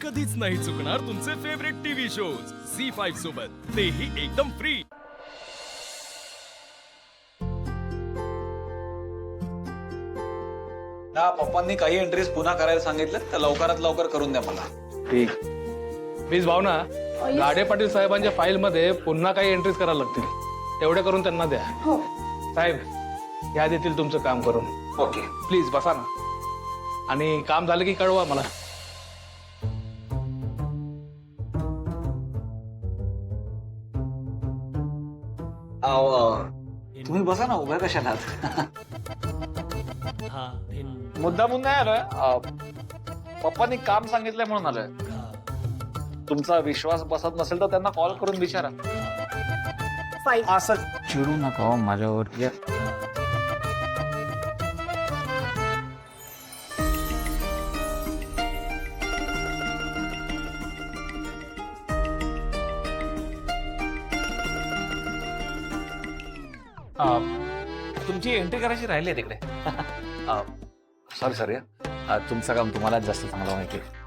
कधीच नाही चुकणार तुमचे फेवरेट टीव्ही शोज झी5 सोबत, तेही एकदम फ्री। पप्पांनी काही एंट्रीज पुन्हा करायला सांगितलं तर लवकरात लवकर करून द्या मला। ठीक। प्लीज भावना, गाडे पाटील साहेबांच्या फाईल मध्ये पुन्हा काही एंट्रीज करायला लागतील, तेवढे करून त्यांना द्या। हो साहेब या देतील तुमचं काम करून। ओके प्लीज बसा ना, आणि काम झालं की कळवा मला। तुम्ही बसा ना, उभ्या कशाला? मुद्दामून नाही आलोय, पप्पांनी काम सांगितलंय म्हणून आलोय। तुमचा विश्वास बसत नसेल तर त्यांना कॉल करून विचारा। फाईल असं चिडू नका माझ्यावर। तुमची एंट्री करायची राहिली आहे तिकडे। सॉरी सॉरी, तुमचं काम तुम्हालाच जास्त चांगलं माहिती आहे।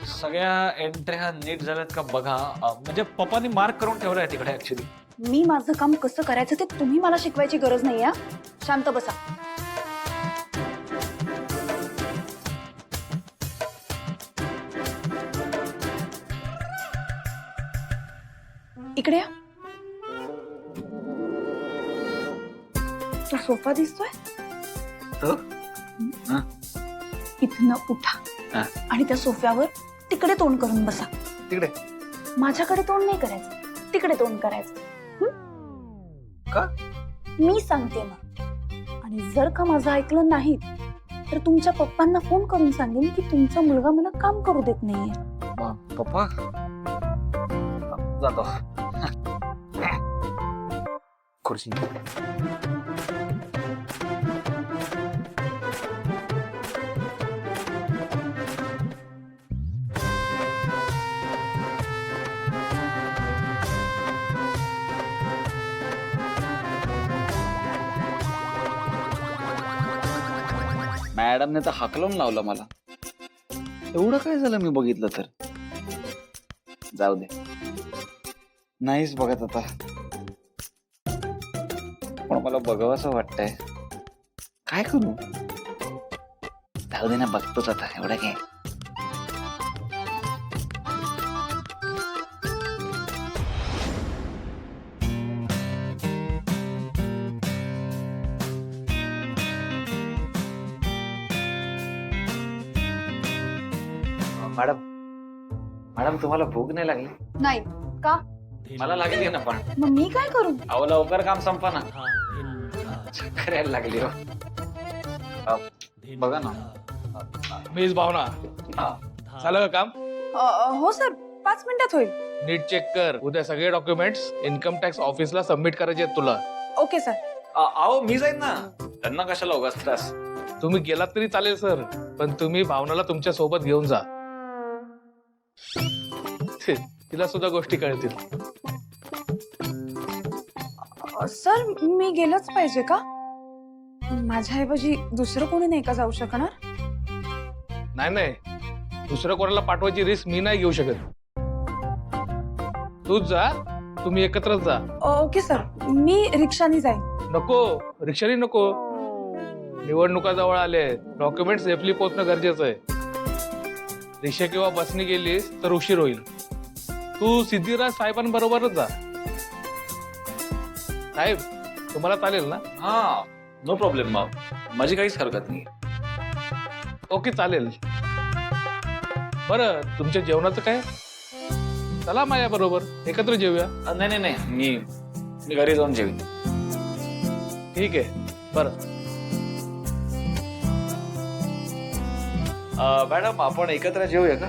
सगळ्या एंट्र्या नीट झाल्यात का बघा, म्हणजे पप्पांनी मार्क करून ठेवलाय तिकडे ऍक्च्युली। मी माझं काम कसं करायचं ते तुम्ही मला शिकवायची गरज नाही हा। शांत बसा। इकडे या। तो सोफा दिसतोय, इथनं उठा आणि त्या सोफ्यावर तिकडे तोंड करून बसा। तिकडे माझ्याकडे तोंड नाही करायचं, तिकडे तोंड करायचं। का? मी सांगते ना, आणि जर का माझं ऐकलं नाही तर तुमच्या पप्पांना फोन करून सांगेन की तुमचा मुलगा मला काम करू देत नाहीये। पप्पा जातो। खुर्ची मॅडमने तर हाकलून लावलं मला। एवढं काय झालं मी बघितलं तर? जाऊ दे, नाहीच बघत आता, पण मला बघावंसं वाटतंय। काय करू? जाऊ दे ना, बघतोच आता, एवढं काय। मॅडम मॅडम तुम्हाला भूक नाही लागली? नाही का? मला लागली ना, पण मग मी काय करू? अहो लवकर काम संपा ना, चक्कर यायला लागली हो। बघा ना। प्लीज भावना, झालं का काम? हो सर, 5 मिनिटात होईल। नीट चेक कर, उद्या सगळे डॉक्युमेंट्स इन्कम टॅक्स ऑफिसला सबमिट करायचे आहेत तुला। Okay sir. अहो मी जाईन ना, त्यांना कशाला उगाच त्रास। तुम्ही गेलात तरी चालेल सर, पण तुम्ही भावनाला तुमच्या सोबत घेऊन जा, तिला सुद्धा गोष्टी कळतील। सर मी गेलंच पाहिजे का? माझ्याऐवजी दुसरं कोणी नाही का जाऊ शकणार? नाही नाही, दुसरं कोणाला पाठवायची रिस्क मी नाही घेऊ शकत। तूच जा, तुम्ही एकत्रच जा। ओके सर, मी रिक्षाने जाईन। नको, रिक्षाने नको, निवडणुका जवळ आले, डॉक्युमेंट सेफली पोहोचणं गरजेचं आहे। रिक्षा किंवा बसने गेलीस तर उशीर होईल। तू सिद्धिराज साहेबांबरोबरच जा। साहेब तुम्हाला चालेल ना? हा नो प्रॉब्लेम, माझी काहीच हरकत नाही। ओके चालेल। बरं तुमच्या जेवणाचं काय? चला माझ्या बरोबर एकत्र जेवूया। नाही नाही नाही, मी घरी जाऊन जेवीन। ठीक आहे, बरं मॅडम आपण एकत्र जेवूया का?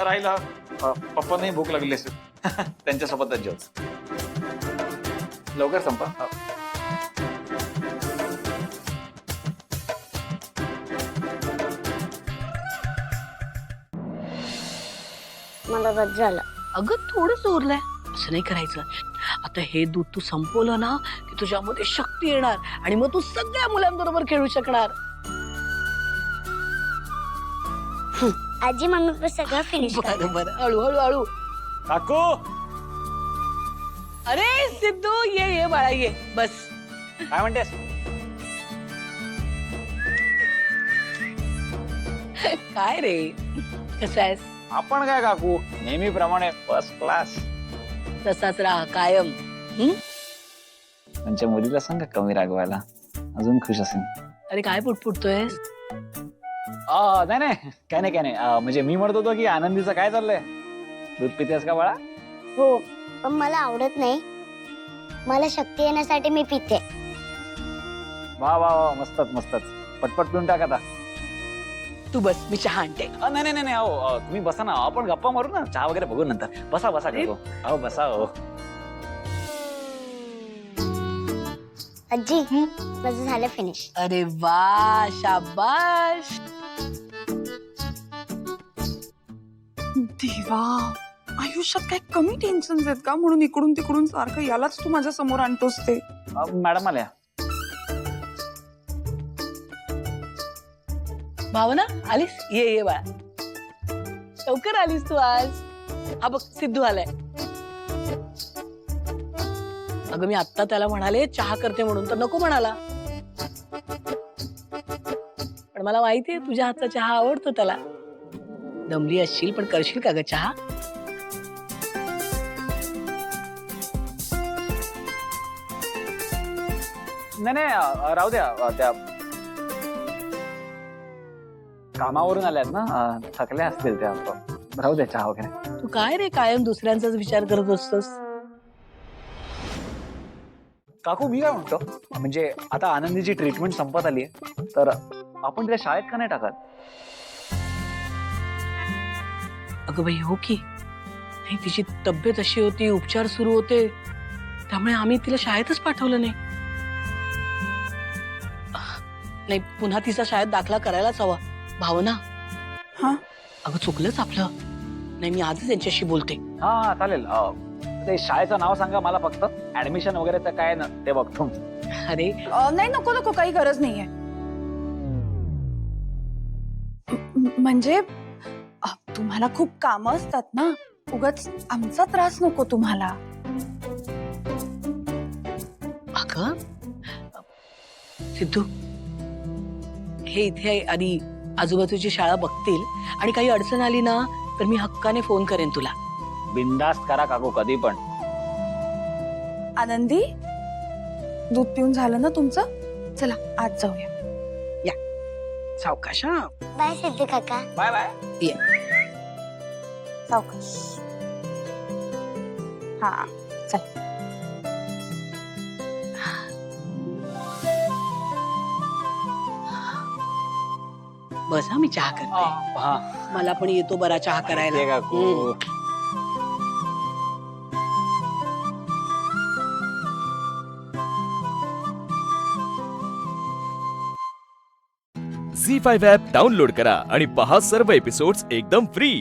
राहिला पप्पांनाही भूक लागली असेल, त्यांच्यासोबतच जेव। लवकर संपा। मला बस झालं. अगं थोडंच उरलंय, असं नाही करायचं. आता हे दूध तू संपवलं ना की तुझ्यामध्ये शक्ती येणार आणि मग तू सगळ्या मुलांबरोबर खेळू शकणार. आजी मम्मी सगळं फिनिश बरोबर, हळूहळू हळू. काकू अरे सिद्धू, ये बाळा, ये बस. काय म्हणतेस? काय रे, कसं आहेस? आपण काय काकू, नेहमीप्रमाणे फर्स्ट क्लास. तसाच राहा कायम. त्यांच्या मुलीला सांगा कमी रागवायला, अजून खुश असेल. अरे काय पुटपुटतोयस? नाही नाही, काय नाही. म्हणजे मी म्हणत होतो की आनंदीचं काय चाललंय? दूध पितेस का बाळा? हो, पण मला आवडत नाही. मला शक्ती येण्यासाठी मी पिते. वा वा वा, मस्तच. पटपट पिऊन टाक आता. तू बस, मी चहा आणते. नाही अहो, तुम्ही बसा ना, आपण गप्पा मारू ना, चहा वगैरे बघू नंतर. बसा काकू. अहो बसा. हो आजी माझं झालं फिनिश. अरे वा, शाबाश. देवा, आयुष्यात काय कमी टेन्शन आहेत का म्हणून इकडून तिकडून सारखं यालाच तू माझ्या समोर आणतोस ते. मॅडम आल्या. भावना आलीस? ये बाळा, लवकर आलीस तू आज. हा बघ, सिद्धू आलाय. अगं मी आत्ता त्याला म्हणाले चहा करते म्हणून, तर नको म्हणाला. पण मला माहितीये तुझ्या हातचा चहा आवडतो त्याला. दमली असशील पण करशील का ग चहा? नाही राहू द्या. त्या कामावरून आल्यात ना, थकल्या असतील त्या. राहू द्या चहा वगैरे. तू काय रे कायम दुसऱ्यांचाच विचार करत असतोस? काकू मी काय म्हणतो, म्हणजे आता आनंदीची ट्रीटमेंट संपत आली आहे, तर आपण तिला शाळेत का नाही टाकत? अगं बाई हो की नाही, तिची तब्येत अशी होती, उपचार सुरू होते, त्यामुळे आम्ही तिला शाळेतच पाठवलं नाही. नाही, पुन्हा तिचा शाळेत दाखला करायलाच हवा. भावना, हा? अगं चुकलंच आपलं. नाही, मी आजच यांच्याशी बोलते. हा चालेल. ते शाळेचं नाव सांगा मला फक्त, ऍडमिशन वगैरे काय ना ते बघतो. अरे नाही, नको, काही गरज नाहीये. म्हणजे तुम्हाला खूप कामं असतात ना, उगाच आमचा त्रास नको तुम्हाला. अगं सिद्धू, हे इथे आधी आजूबाजूची शाळा बघतील आणि काही अडचण आली ना तर मी हक्काने फोन करेन तुला. बिंदास्त करा काकू, कधी पण. आनंदी, दूध पिऊन झालं ना तुमचं? चला आज जाऊया. सावकाश. हा, बाय सिद्धू काका. Bye bye. ये. सावकाश. हा चल. बस हा, मी चहा करते. हा मला पण येतो बरा चहा करायला. ते काकू. झी5 ॲप डाउनलोड करा आणि पहा सर्व एपिसोड्स एकदम फ्री.